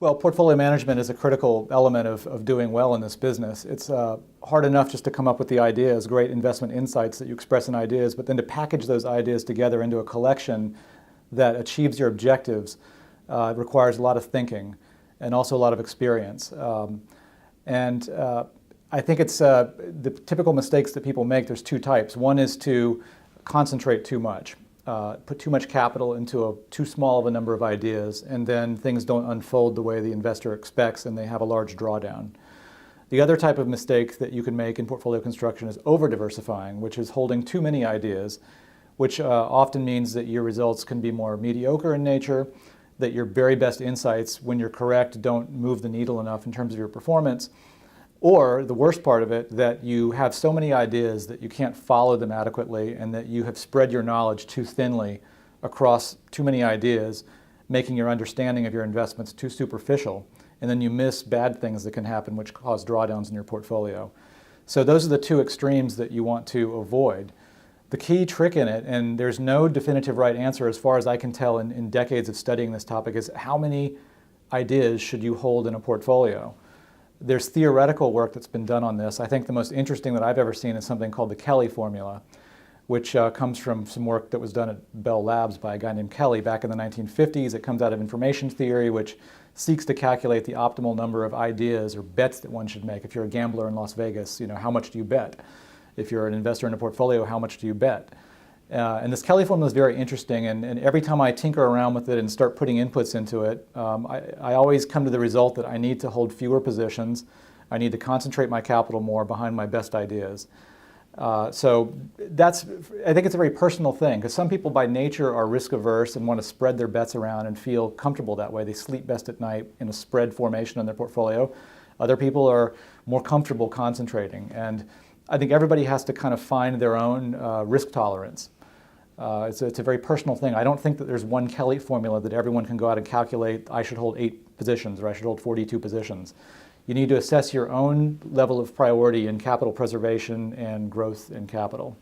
Well, portfolio management is a critical element of doing well in this business. It's hard enough just to come up with the ideas, great investment insights that you express in ideas, but then to package those ideas together into a collection that achieves your objectives requires a lot of thinking and also a lot of experience. I think it's the typical mistakes that people make. There's two types. One is to concentrate too much. Put too much capital into too small of a number of ideas, and then things don't unfold the way the investor expects and they have a large drawdown. The other type of mistake that you can make in portfolio construction is over-diversifying, which is holding too many ideas, which often means that your results can be more mediocre in nature, that your very best insights, when you're correct, don't move the needle enough in terms of your performance. Or the worst part of it, that you have so many ideas that you can't follow them adequately and that you have spread your knowledge too thinly across too many ideas, making your understanding of your investments too superficial. And then you miss bad things that can happen which cause drawdowns in your portfolio. So those are the two extremes that you want to avoid. The key trick in it, and there's no definitive right answer as far as I can tell in decades of studying this topic, is how many ideas should you hold in a portfolio? There's theoretical work that's been done on this. I think the most interesting that I've ever seen is something called the Kelly formula, which comes from some work that was done at Bell Labs by a guy named Kelly back in the 1950s. It comes out of information theory, which seeks to calculate the optimal number of ideas or bets that one should make. If you're a gambler in Las Vegas, how much do you bet? If you're an investor in a portfolio, how much do you bet? And this Kelly formula is very interesting, and every time I tinker around with it and start putting inputs into it, I always come to the result that I need to hold fewer positions. I need to concentrate my capital more behind my best ideas. So I think it's a very personal thing, because some people by nature are risk averse and want to spread their bets around and feel comfortable that way. They sleep best at night in a spread formation in their portfolio. Other people are more comfortable concentrating. And I think everybody has to kind of find their own risk tolerance. It's a very personal thing. I don't think that there's one Kelly formula that everyone can go out and calculate, I should hold 8 positions or I should hold 42 positions. You need to assess your own level of priority in capital preservation and growth in capital.